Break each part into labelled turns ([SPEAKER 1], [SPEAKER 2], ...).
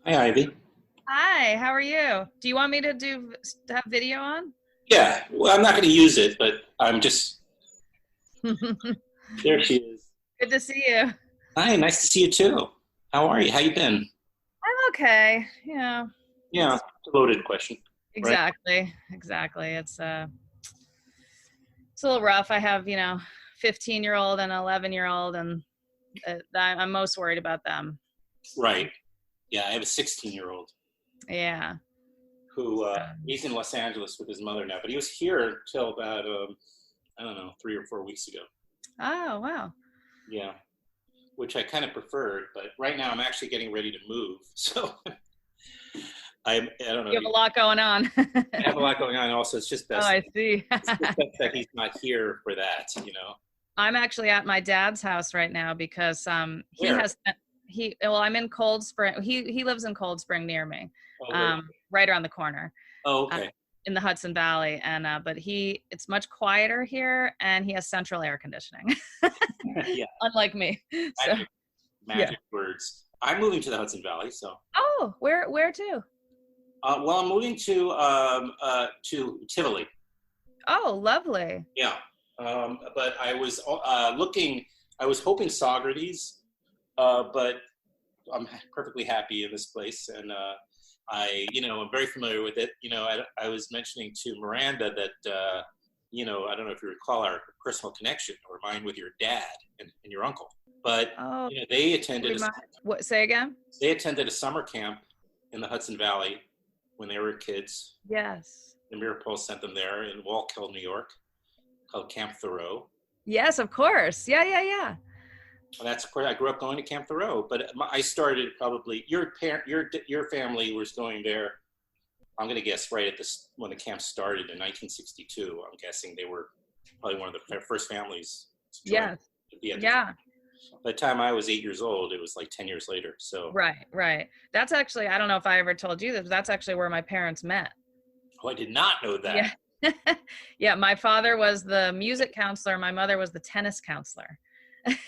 [SPEAKER 1] Hi, Ivy.
[SPEAKER 2] Hi, how are you? Do you want me to have video on?
[SPEAKER 1] Yeah, well, I'm not going to use it, but I'm just, there she is.
[SPEAKER 2] Good to see you.
[SPEAKER 1] Hi, nice to see you too. How are you? How you been?
[SPEAKER 2] I'm okay. Yeah.
[SPEAKER 1] Yeah, it's a loaded question.
[SPEAKER 2] Exactly. It's a little rough. I have, 15-year-old and 11-year-old, and I'm most worried about them.
[SPEAKER 1] Right. Yeah, I have a 16-year-old
[SPEAKER 2] Yeah.
[SPEAKER 1] who, he's in Los Angeles with his mother now, but he was here till about, I don't know, 3 or 4 weeks ago.
[SPEAKER 2] Oh, wow.
[SPEAKER 1] Yeah, which I kind of preferred, but right now I'm actually getting ready to move, so I don't know.
[SPEAKER 2] You have a lot going on.
[SPEAKER 1] I have a lot going on. Also, it's just best.
[SPEAKER 2] Oh, I see.
[SPEAKER 1] It's just best that he's not here for that,
[SPEAKER 2] I'm actually at my dad's house right now because I'm in Cold Spring. He lives in Cold Spring near me, right around the corner.
[SPEAKER 1] Oh, okay.
[SPEAKER 2] In the Hudson Valley, and but it's much quieter here, and he has central air conditioning.
[SPEAKER 1] Yeah.
[SPEAKER 2] Unlike me.
[SPEAKER 1] Magic words. I'm moving to the Hudson Valley, so.
[SPEAKER 2] Oh, where to?
[SPEAKER 1] Well, I'm moving to Tivoli.
[SPEAKER 2] Oh, lovely.
[SPEAKER 1] Yeah. But I was I was hoping Socrates, but I'm perfectly happy in this place, and I'm very familiar with it. I was mentioning to Miranda that, I don't know if you recall our personal connection or mine with your dad and your uncle, but they attended.
[SPEAKER 2] What? Say again?
[SPEAKER 1] They attended a summer camp in the Hudson Valley when they were kids.
[SPEAKER 2] Yes.
[SPEAKER 1] The Meeropol sent them there in Wallkill, New York, called Camp Thoreau.
[SPEAKER 2] Yes, of course. Yeah.
[SPEAKER 1] Well, that's where I grew up going to Camp Thoreau, but I started probably your family was going there. I'm going to guess right at when the camp started in 1962. I'm guessing they were probably one of the first families.
[SPEAKER 2] Yes. Yeah.
[SPEAKER 1] By the time I was 8 years old, it was like 10 years later. So.
[SPEAKER 2] Right. That's actually, I don't know if I ever told you this, but that's actually where my parents met.
[SPEAKER 1] Oh, I did not know that.
[SPEAKER 2] Yeah. Yeah. My father was the music counselor. My mother was the tennis counselor.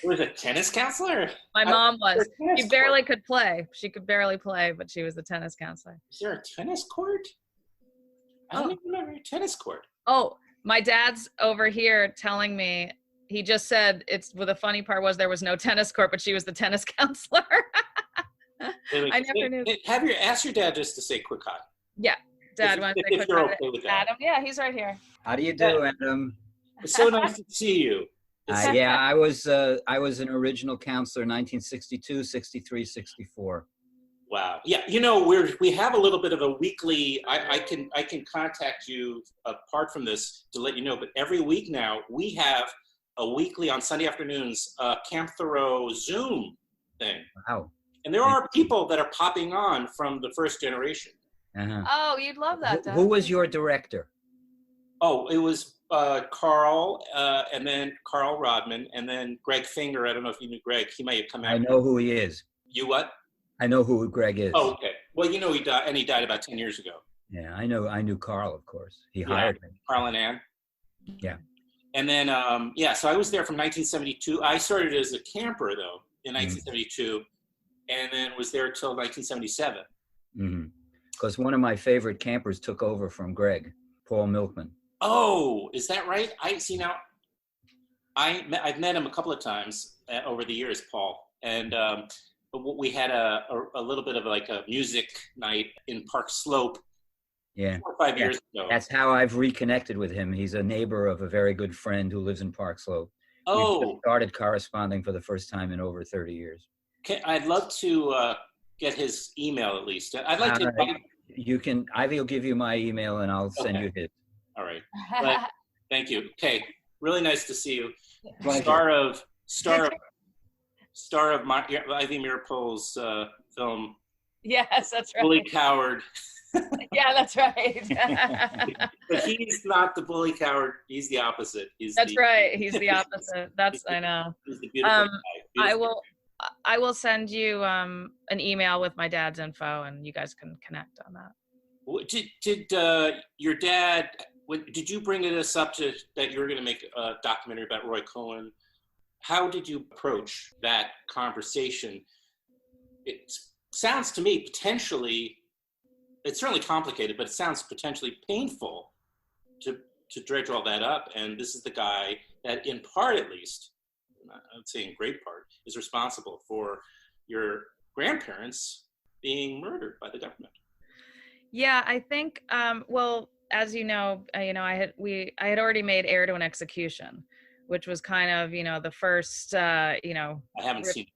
[SPEAKER 1] Was a tennis counselor?
[SPEAKER 2] My mom was. She barely could play. She could barely play, but she was the tennis counselor.
[SPEAKER 1] Is there a tennis court? I don't even remember a tennis court.
[SPEAKER 2] Oh, my dad's over here telling me, he just said the funny part was there was no tennis court, but she was the tennis counselor. I never knew.
[SPEAKER 1] Ask your dad just to say quick hi.
[SPEAKER 2] Yeah. Dad, want to say quick
[SPEAKER 1] hi
[SPEAKER 2] to Adam? Yeah, he's right here.
[SPEAKER 3] How do you do, Adam?
[SPEAKER 1] It's so nice to see you.
[SPEAKER 3] Yeah, I was an original counselor, 1962, 63, 64.
[SPEAKER 1] Wow. Yeah, we have a little bit of a weekly. I can contact you apart from this to let you know. But every week now we have a weekly on Sunday afternoons Camp Thoreau Zoom thing.
[SPEAKER 3] Wow.
[SPEAKER 1] And there are people that are popping on from the first generation.
[SPEAKER 2] Uh-huh. Oh, you'd love that.
[SPEAKER 3] Who was your director?
[SPEAKER 1] Oh, it was Carl, and then Carl Rodman, and then Greg Finger. I don't know if you knew Greg. He may have come out.
[SPEAKER 3] I know who he is.
[SPEAKER 1] You what?
[SPEAKER 3] I know who Greg is.
[SPEAKER 1] Oh, okay. Well, he died, and he died about 10 years ago.
[SPEAKER 3] Yeah, I knew Carl, of course. He hired me.
[SPEAKER 1] Carl and Ann.
[SPEAKER 3] Yeah.
[SPEAKER 1] And then, so I was there from 1972. I started as a camper, though, in 1972, and then was there till 1977.
[SPEAKER 3] Mm-hmm. Because one of my favorite campers took over from Greg, Paul Milkman.
[SPEAKER 1] Oh, is that right? I've met him a couple of times over the years, Paul, and we had a little bit of like a music night in Park Slope.
[SPEAKER 3] Yeah.
[SPEAKER 1] 4 or 5 years ago.
[SPEAKER 3] That's how I've reconnected with him. He's a neighbor of a very good friend who lives in Park Slope.
[SPEAKER 1] Oh.
[SPEAKER 3] We started corresponding for the first time in over 30 years.
[SPEAKER 1] Okay, I'd love to get his email at least. I'd like to.
[SPEAKER 3] Ivy will give you my email and I'll send you his.
[SPEAKER 1] All right. But, thank you. Okay. Really nice to see you.
[SPEAKER 3] Pleasure.
[SPEAKER 1] Star of Ivy Meeropol's film.
[SPEAKER 2] Yes, that's right.
[SPEAKER 1] Bully Coward.
[SPEAKER 2] Yeah, that's right.
[SPEAKER 1] But he's not the bully coward. He's the opposite.
[SPEAKER 2] That's right. He's the opposite. I know.
[SPEAKER 1] He's the beautiful guy.
[SPEAKER 2] I will send you an email with my dad's info, and you guys can connect on that.
[SPEAKER 1] Did your dad? Did you bring this up that you were going to make a documentary about Roy Cohn? How did you approach that conversation? It's sounds to me potentially, it's certainly complicated, but it sounds potentially painful to dredge all that up. And this is the guy that, in part at least, I would say in great part, is responsible for your grandparents being murdered by the government.
[SPEAKER 2] Yeah, I think, well, as you know, I had already made Heir to an Execution, which was kind of, the first,
[SPEAKER 1] I haven't seen it.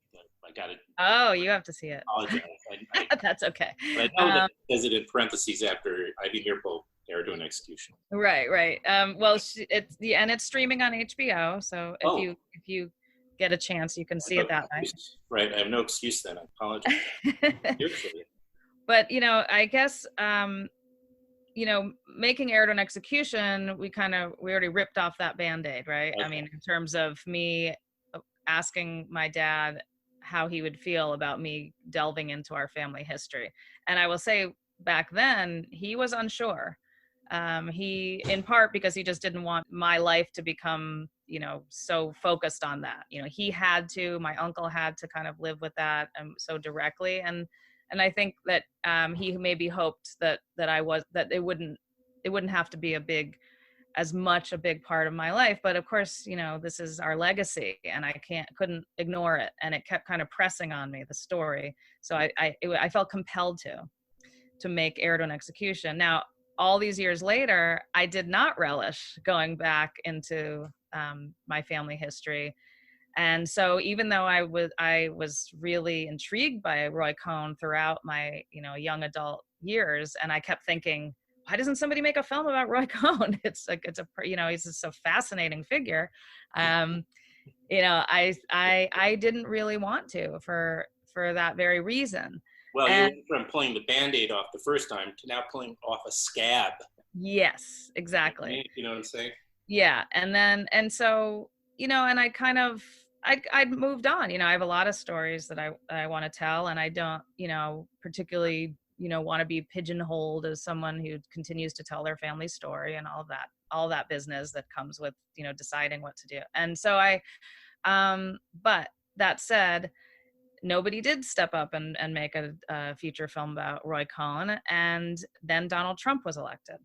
[SPEAKER 1] I got it.
[SPEAKER 2] Oh, you have to see it.
[SPEAKER 1] I apologize.
[SPEAKER 2] That's okay.
[SPEAKER 1] But I know that it says it in parentheses after Ivy Meeropol, Heir to an Execution.
[SPEAKER 2] Right. Well, it's streaming on HBO, so if you get a chance, you can see it that night.
[SPEAKER 1] Right, I have no excuse then. I apologize.
[SPEAKER 2] But I guess making Heir to an Execution, we already ripped off that Band-Aid, right? Okay. I mean, in terms of me asking my dad how he would feel about me delving into our family history. And I will say back then, he was unsure. He, in part because he just didn't want my life to become, so focused on that. My uncle had to kind of live with that so directly. And I think that he maybe hoped that it wouldn't have to be a big part of my life. But of course, this is our legacy, and I couldn't ignore it. And it kept kind of pressing on me, the story. So I felt compelled to make Heir to an Execution. Now, all these years later, I did not relish going back into my family history. And so even though I was really intrigued by Roy Cohn throughout my, young adult years, and I kept thinking, why doesn't somebody make a film about Roy Cohn? It's he's just a fascinating figure. I didn't really want to for that very reason.
[SPEAKER 1] Well, you went from pulling the Band-Aid off the first time to now pulling off a scab.
[SPEAKER 2] Yes, exactly.
[SPEAKER 1] You know what I'm saying?
[SPEAKER 2] Yeah. And so, and I kind of, I'd moved on. I have a lot of stories that I want to tell, and I don't, particularly, want to be pigeonholed as someone who continues to tell their family story and all that business that comes with, deciding what to do. And so but that said, nobody did step up and make a feature film about Roy Cohn. And then Donald Trump was elected.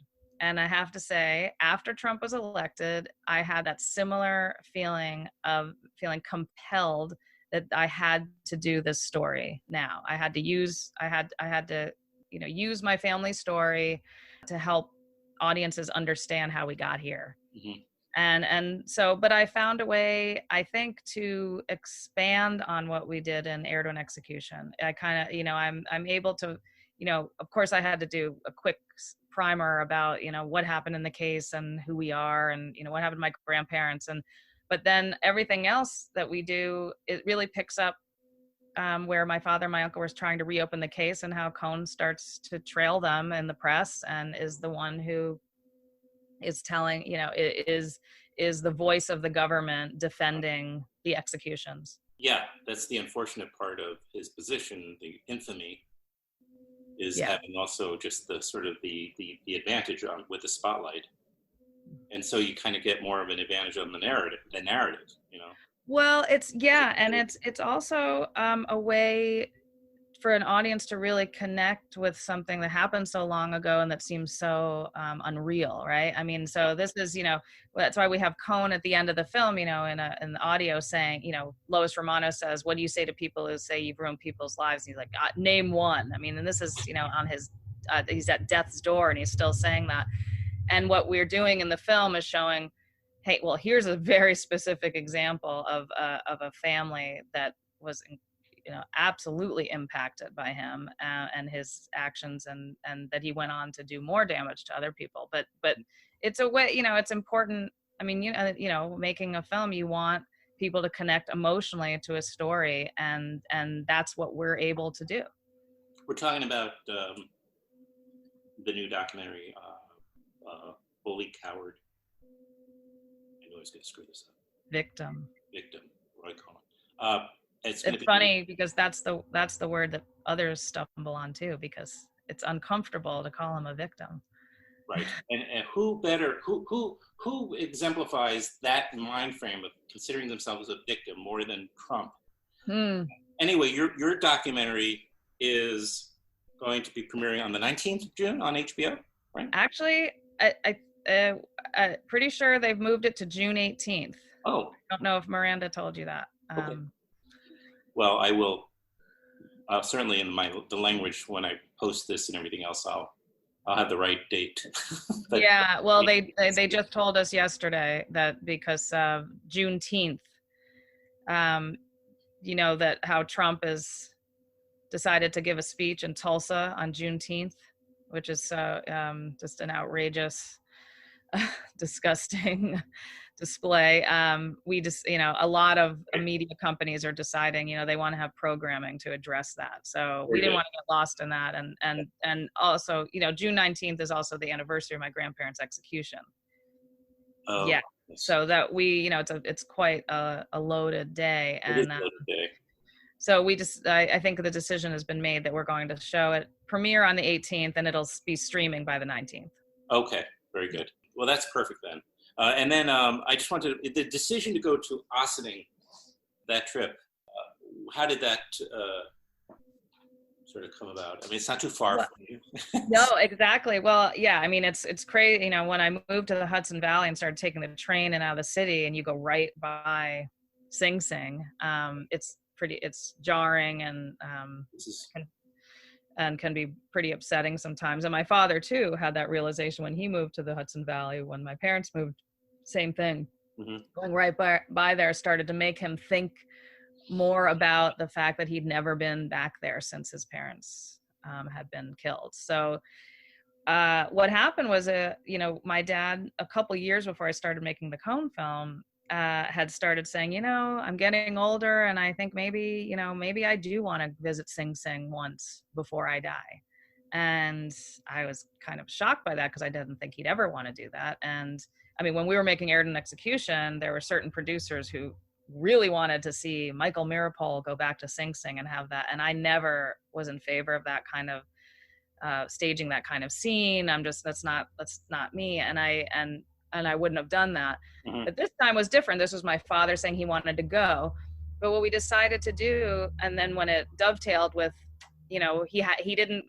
[SPEAKER 2] And I have to say, after Trump was elected, I had that similar feeling of feeling compelled that I had to do this story now. I had to use my family story to help audiences understand how we got here. Mm-hmm. And so, but I found a way, I think, to expand on what we did in Heir to an Execution. I kind of, I'm able to, of course I had to do a quick primer about, what happened in the case and who we are and, what happened to my grandparents. But then everything else that we do, it really picks up where my father and my uncle was trying to reopen the case, and how Cohn starts to trail them in the press and is the one who is telling, is the voice of the government defending the executions.
[SPEAKER 1] Yeah, that's the unfortunate part of his position. The infamy is having also just the sort of the advantage on with the spotlight. And so you kind of get more of an advantage on the narrative, Well,
[SPEAKER 2] it's also a way for an audience to really connect with something that happened so long ago and that seems so unreal, right? I mean, so this is, that's why we have Cohn at the end of the film, in the audio saying, Lois Romano says, what do you say to people who say you've ruined people's lives? And he's like, name one. I mean, and this is, on his, he's at death's door and he's still saying that. And what we're doing in the film is showing, hey, well, here's a very specific example of a family that was absolutely impacted by him and his actions, and that he went on to do more damage to other people. But it's a way, it's important. I mean, making a film, you want people to connect emotionally to a story, and that's what we're able to do.
[SPEAKER 1] We're talking about the new documentary, Bully Coward. I know I was going to screw this up.
[SPEAKER 2] Victim,
[SPEAKER 1] Roy Cohn. It's
[SPEAKER 2] funny because that's the word that others stumble on too, because it's uncomfortable to call him a victim.
[SPEAKER 1] Right, and who exemplifies that mind frame of considering themselves a victim more than Trump? Anyway, your documentary is going to be premiering on the 19th of June on HBO, right?
[SPEAKER 2] Actually, I'm pretty sure they've moved it to June 18th.
[SPEAKER 1] Oh.
[SPEAKER 2] I don't know if Miranda told you that.
[SPEAKER 1] Okay. Well, I will certainly in the language when I post this and everything else, I'll have the right date. But,
[SPEAKER 2] yeah, well, they just told us yesterday that because Juneteenth, you know, that how Trump has decided to give a speech in Tulsa on Juneteenth, which is just an outrageous, disgusting display. We just, you know, a lot of media companies are deciding, you know, they want to have programming to address that. So we didn't want to get lost in that. And also, you know, June 19th is also the anniversary of my grandparents' execution.
[SPEAKER 1] Oh,
[SPEAKER 2] yeah. So that we, you know, it's quite a loaded day.
[SPEAKER 1] It is a loaded day.
[SPEAKER 2] So we just, I think the decision has been made that we're going to show it premiere on the 18th and it'll be streaming by the 19th.
[SPEAKER 1] Okay, very good. Well, that's perfect then. And then I just wanted the decision to go to Ossining, that trip. How did that sort of come about? I mean, it's not too far from you.
[SPEAKER 2] No, exactly. Well, yeah. I mean, it's crazy. You know, when I moved to the Hudson Valley and started taking the train and out of the city, and you go right by Sing Sing, it's jarring and can be pretty upsetting sometimes. And my father too had that realization when he moved to the Hudson Valley. When my parents moved, same thing. Mm-hmm. Going right by there started to make him think more about the fact that he'd never been back there since his parents had been killed. So what happened was, you know, my dad, a couple years before I started making the Cohn film, had started saying, you know, I'm getting older and I think maybe I do want to visit Sing Sing once before I die. And I was kind of shocked by that because I didn't think he'd ever want to do that. And I mean, when we were making Heirs and Execution, there were certain producers who really wanted to see Michael Meeropol go back to Sing Sing and have that. And I never was in favor of that kind of staging that kind of scene. That's not me. And I wouldn't have done that. Mm-hmm. But this time was different. This was my father saying he wanted to go. But what we decided to do, and then when it dovetailed with, you know, he didn't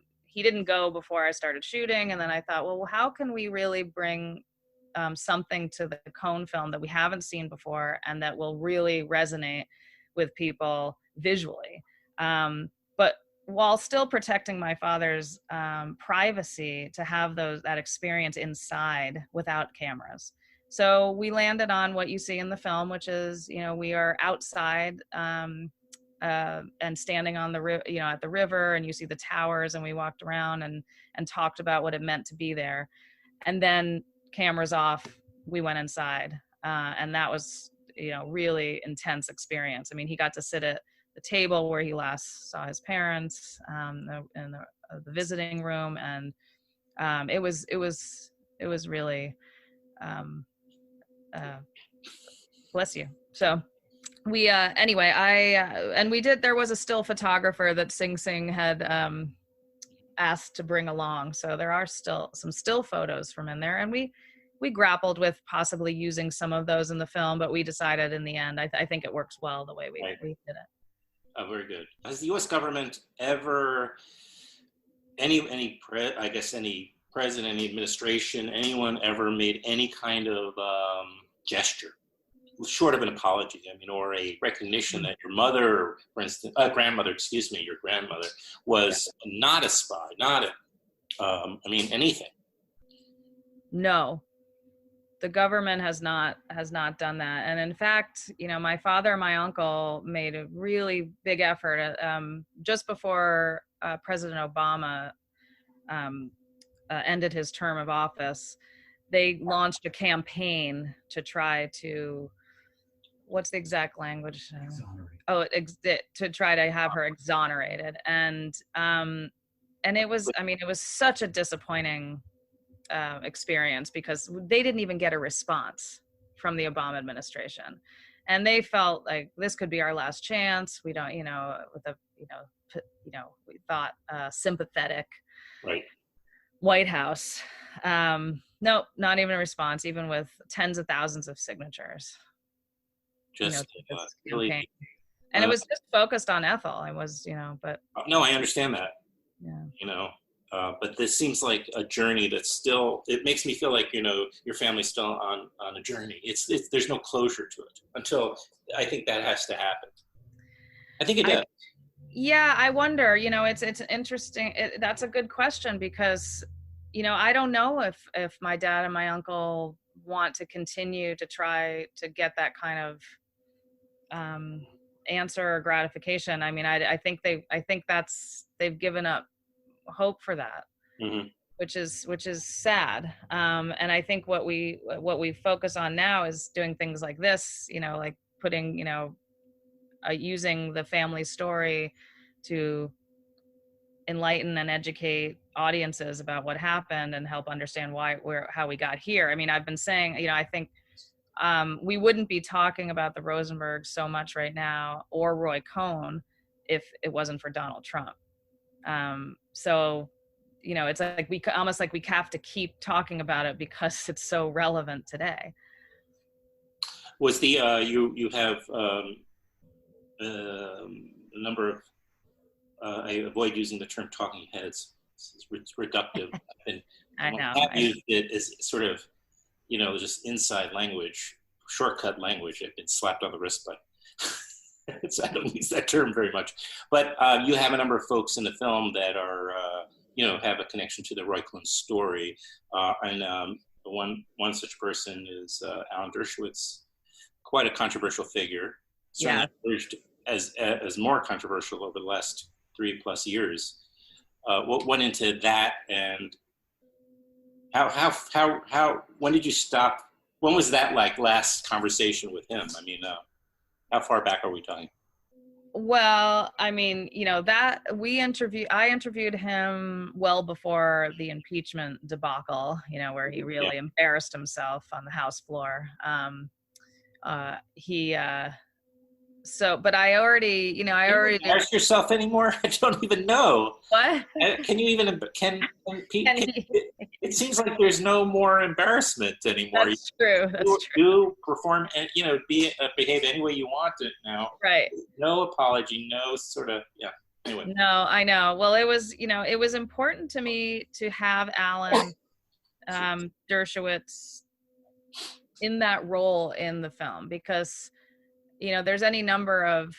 [SPEAKER 2] go before I started shooting. And then I thought, well, how can we really bring something to the Cohn film that we haven't seen before and that will really resonate with people visually, but while still protecting my father's privacy to have that experience inside without cameras. So we landed on what you see in the film, which is, you know, we are outside and standing on at the river, and you see the towers, and we walked around and talked about what it meant to be there. And then cameras off, we went inside, and that was, you know, really intense experience. I mean, he got to sit at the table where he last saw his parents, in the visiting room, and it was really bless you. So we there was a still photographer that Sing Sing had asked to bring along, so there are still some still photos from in there, and we grappled with possibly using some of those in the film, but we decided in the end, I think it works well the way we did it.
[SPEAKER 1] Oh, very good. Has the U.S. government ever, any president, any administration, anyone ever made any kind of gesture, short of an apology, I mean, or a recognition that your mother, for instance, your grandmother was not a spy, anything?
[SPEAKER 2] No. The government has not done that. And in fact, you know, my father and my uncle made a really big effort just before President Obama ended his term of office. They launched a campaign to try to, what's the exact language? To try to have her exonerated. And it was such a disappointing experience, because they didn't even get a response from the Obama administration, and they felt like this could be our last chance. We don't, we thought sympathetic White House. No, not even a response, even with tens of thousands of signatures.
[SPEAKER 1] Just really
[SPEAKER 2] And it was just focused on Ethel. I was, but.
[SPEAKER 1] No, I understand that.
[SPEAKER 2] Yeah.
[SPEAKER 1] But this seems like a journey that's still, it makes me feel like, your family's still on a journey. There's no closure to it until I think that has to happen. I think it does.
[SPEAKER 2] Yeah, I wonder, it's interesting. That's a good question because, I don't know if my dad and my uncle want to continue to try to get that kind of answer or gratification. I mean, I think they've given up hope for that,
[SPEAKER 1] mm-hmm.
[SPEAKER 2] which is sad. And I think what we focus on now is doing things like this, like putting, using the family story to enlighten and educate audiences about what happened and help understand how we got here. I mean, I've been saying, I think we wouldn't be talking about the Rosenbergs so much right now or Roy Cohn if it wasn't for Donald Trump. So, it's like we have to keep talking about it because it's so relevant today.
[SPEAKER 1] Was the you have a number of I avoid using the term talking heads. It's reductive. And
[SPEAKER 2] I know.
[SPEAKER 1] I've used it as sort of, just inside language, shortcut language. I've been slapped on the wrist by. I don't use that term very much, but you have a number of folks in the film that are, have a connection to the Roy Cohn story, and one such person is Alan Dershowitz, quite a controversial figure. Certainly emerged as more controversial over the last 3+ years. What went into that, and how when did you stop? When was that last conversation with him? I mean, how far back are we talking?
[SPEAKER 2] Well, I mean, that I interviewed him well before the impeachment debacle, where he really embarrassed himself on the House floor. But I already,
[SPEAKER 1] Can you embarrass yourself anymore? I don't even know.
[SPEAKER 2] What?
[SPEAKER 1] Can you even, it seems like there's no more embarrassment anymore.
[SPEAKER 2] That's true.
[SPEAKER 1] You perform and, behave any way you want it now.
[SPEAKER 2] Right.
[SPEAKER 1] No apology, no sort of, anyway.
[SPEAKER 2] No, I know. Well, it was important to me to have Alan Dershowitz in that role in the film because, there's any number of,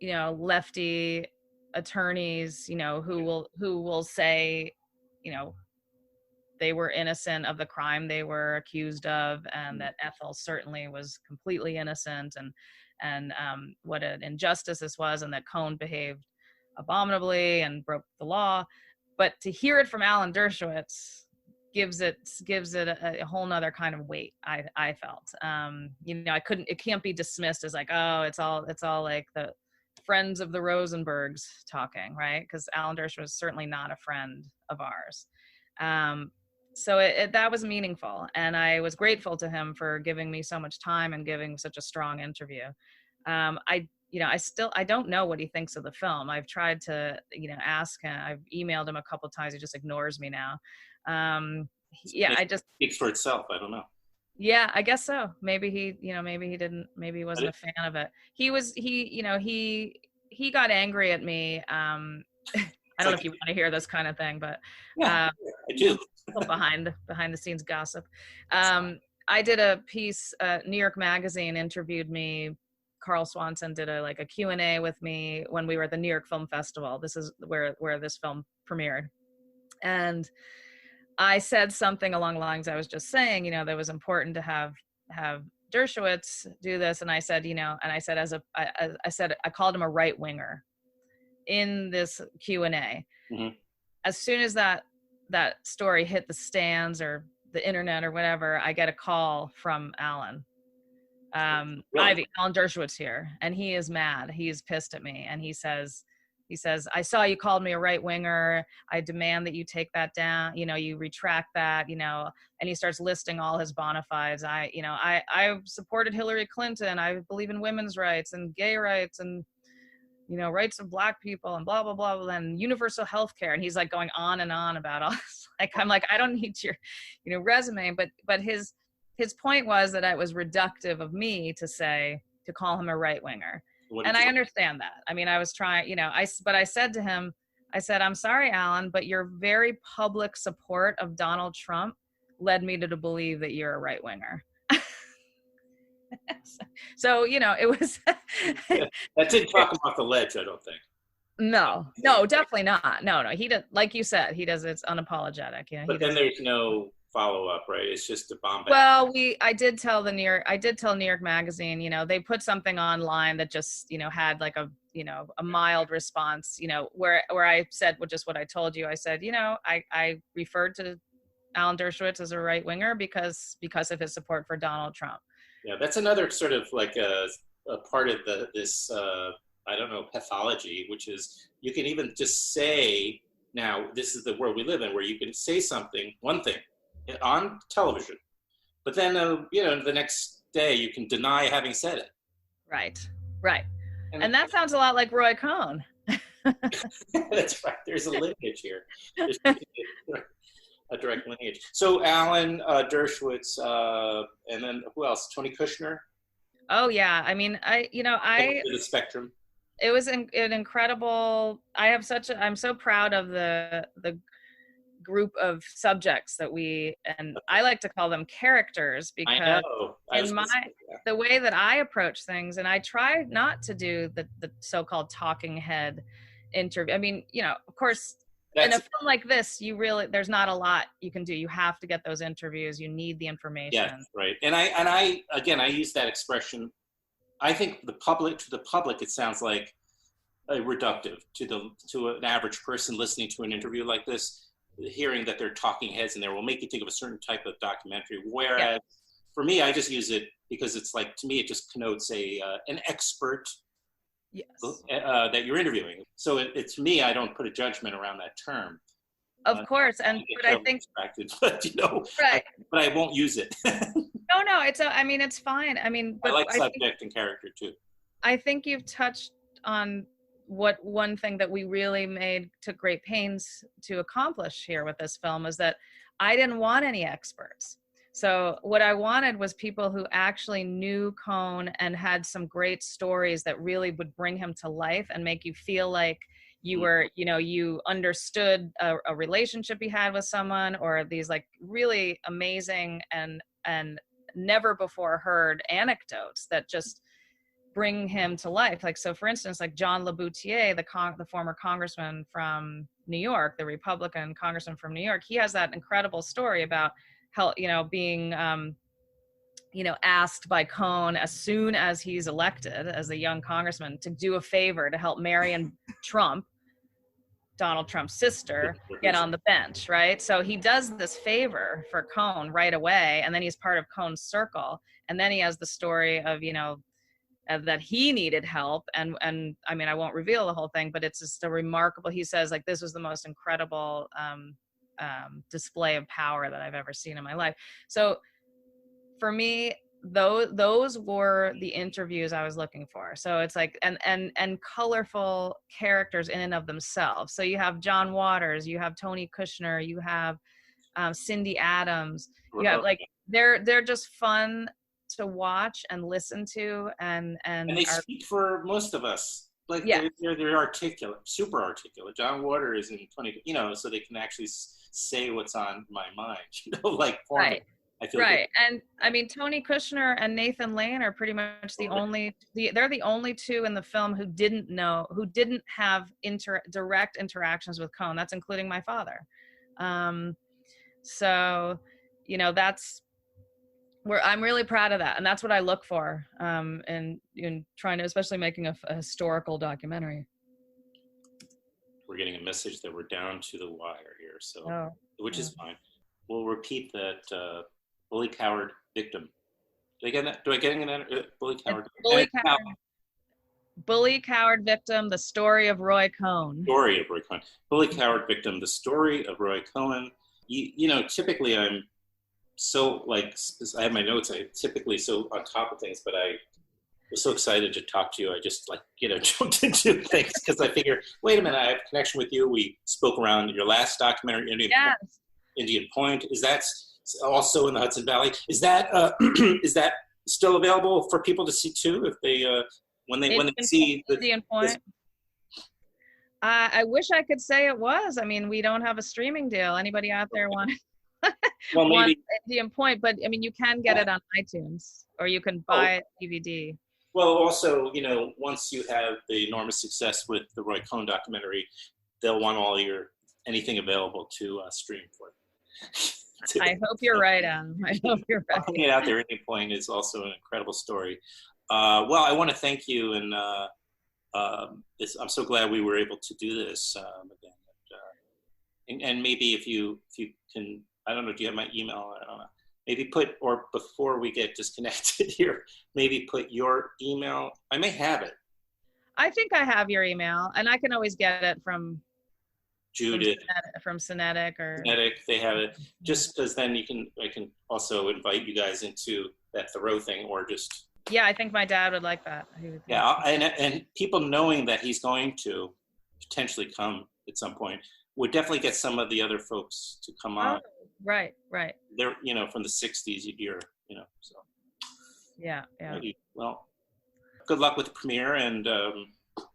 [SPEAKER 2] lefty attorneys, who will say, they were innocent of the crime they were accused of, and that Ethel certainly was completely innocent, and what an injustice this was, and that Cohn behaved abominably and broke the law. But to hear it from Alan Dershowitz gives it a whole nother kind of weight. I felt, it can't be dismissed as like, oh, it's all like the friends of the Rosenbergs talking, right? Because Alan Dershowitz was certainly not a friend of ours. So that was meaningful, and I was grateful to him for giving me so much time and giving such a strong interview. I don't know what he thinks of the film. I've tried to, ask him. I've emailed him a couple of times. He just ignores me now. I just
[SPEAKER 1] speaks for itself. I don't know.
[SPEAKER 2] Yeah, I guess so. Maybe he wasn't a fan of it. He got angry at me. I don't know if you want to hear this kind of thing, but
[SPEAKER 1] I do.
[SPEAKER 2] behind the scenes gossip. I did a piece, New York Magazine interviewed me. Carl Swanson did a Q&A with me when we were at the New York Film Festival. This is where this film premiered. And I said something along the lines I was just saying, that it was important to have Dershowitz do this. And I said, I called him a right winger in this Q&A.
[SPEAKER 1] Mm-hmm.
[SPEAKER 2] As soon as that story hit the stands or the internet or whatever, I get a call from Alan.
[SPEAKER 1] Really?
[SPEAKER 2] Alan Dershowitz here, and he is mad. He's pissed at me, and he says, I saw you called me a right winger. I demand that you take that down. You retract that. And he starts listing all his bona fides. I supported Hillary Clinton. I believe in women's rights and gay rights and rights of Black people and blah blah blah, and universal health care. And he's going on and on about all this. I'm like, I don't need your resume, but his point was that it was reductive of me to call him a right winger. And I understand that. I mean, I was trying, but I said to him, I said, I'm sorry, Alan, but your very public support of Donald Trump led me to believe that you're a right winger. So, it was.
[SPEAKER 1] That didn't talk him off the ledge, I don't think.
[SPEAKER 2] No, definitely not. No. He does, like you said, he does. It's unapologetic.
[SPEAKER 1] But then there's no follow up, right? It's just a bomb.
[SPEAKER 2] Well, I did tell New York Magazine, they put something online that just, had like a mild response, where I said, well, just what I told you. I said, I referred to Alan Dershowitz as a right winger because of his support for Donald Trump. Yeah,
[SPEAKER 1] that's another sort of like a part of this I don't know, pathology, which is you can even just say, now this is the world we live in, where you can say one thing on television, but then the next day you can deny having said it.
[SPEAKER 2] Right. And that sounds a lot like Roy Cohn.
[SPEAKER 1] That's right. There's a lineage here. There's a direct lineage. So Alan Dershowitz, and then who else? Tony Kushner.
[SPEAKER 2] Oh yeah. I mean,
[SPEAKER 1] the spectrum.
[SPEAKER 2] It was an incredible. I'm so proud of the group of subjects that and I like to call them characters, because the way that I approach things, and I try not to do the so-called talking head interview. I mean, of course, in a film like this, there's not a lot you can do. You have to get those interviews. You need the information.
[SPEAKER 1] Yeah, right. And I use that expression. I think to the public, it sounds like reductive to an average person listening to an interview like this, hearing that they're talking heads in there will make you think of a certain type of documentary. Whereas for me, I just use it because it's like, to me, it just connotes an expert that you're interviewing. So to me, I don't put a judgment around that term.
[SPEAKER 2] Of course, but I think,
[SPEAKER 1] right. But I won't use it.
[SPEAKER 2] No, it's fine. I mean, but
[SPEAKER 1] I like subject and character too.
[SPEAKER 2] I think you've touched on one thing that we really took great pains to accomplish here with this film is that I didn't want any experts. So what I wanted was people who actually knew Cohn and had some great stories that really would bring him to life and make you feel like you were, you understood a relationship he had with someone, or these like really amazing and never before heard anecdotes that just bring him to life. Like, so for instance, like John LaBoutier, the former congressman from New York, the Republican congressman from New York, he has that incredible story about how, being, asked by Cohn as soon as he's elected as a young congressman to do a favor to help Marion Trump, Donald Trump's sister, get on the bench, right? So he does this favor for Cohn right away, and then he's part of Cohn's circle. And then he has the story of, that he needed help. And I mean, I won't reveal the whole thing, but it's just a remarkable, he says, like, this was the most incredible display of power that I've ever seen in my life. So for me, those were the interviews I was looking for. So it's like, and colorful characters in and of themselves. So you have John Waters, you have Tony Kushner, you have Cindy Adams, you have like, they're just fun to watch and listen to, and
[SPEAKER 1] they speak for most of us. Like, they're articulate, super articulate. John Waters and Tony, so they can actually say what's on my mind, like for me. I feel
[SPEAKER 2] right. And I mean, Tony Kushner and Nathan Lane are pretty much they're the only two in the film who didn't have direct interactions with Cohn. That's including my father. So, that's where I'm really proud of that. And that's what I look for in trying to, especially making a historical documentary.
[SPEAKER 1] We're getting a message that we're down to the wire here. So, which is fine. We'll repeat that, bully, coward, victim. Do I get that? Bully, coward.
[SPEAKER 2] Bully, coward, victim, the story of Roy Cohn.
[SPEAKER 1] Story of Roy Cohn. Bully, coward, victim, the story of Roy Cohn. Typically I'm so, like, I have my notes, I typically so on top of things, but I was so excited to talk to you. I just jumped into things because I figure, wait a minute, I have a connection with you. We spoke around your last documentary, Indian Point. Is that also in the Hudson Valley? Is that is that still available for people to see too? If they when they see
[SPEAKER 2] the point. I wish I could say it was. I mean, we don't have a streaming deal. Anybody out there want
[SPEAKER 1] well, maybe
[SPEAKER 2] Indian Point? But I mean, you can get it on iTunes, or you can buy it DVD.
[SPEAKER 1] Well, also, once you have the enormous success with the Roy Cohn documentary, they'll want anything available to stream for you.
[SPEAKER 2] I hope you're right, Adam. I hope you're right.
[SPEAKER 1] Putting it out there, Indian Point is also an incredible story. Well, I want to thank you, and I'm so glad we were able to do this again. And maybe if you can, I don't know, do you have my email? I don't know. Maybe or before we get disconnected here, maybe put your email. I may have it.
[SPEAKER 2] I think I have your email, and I can always get it from
[SPEAKER 1] Judith.
[SPEAKER 2] From Synetic or
[SPEAKER 1] Synetic, they have it. Just because then I can also invite you guys into that Thoreau thing, or just.
[SPEAKER 2] Yeah, I think my dad would like that.
[SPEAKER 1] Yeah, and people knowing that he's going to potentially come at some point would definitely get some of the other folks to come on.
[SPEAKER 2] Oh, right.
[SPEAKER 1] They're from the '60s year, so.
[SPEAKER 2] Yeah.
[SPEAKER 1] Maybe. Well, good luck with the premiere and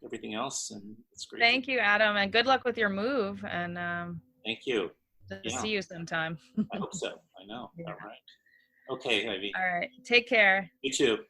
[SPEAKER 1] everything else, and it's great.
[SPEAKER 2] Thank you, Adam, and good luck with your move. And
[SPEAKER 1] thank you.
[SPEAKER 2] See you sometime.
[SPEAKER 1] I hope so. I know. Yeah. All right. Okay, Ivy.
[SPEAKER 2] All right. Take care.
[SPEAKER 1] You too.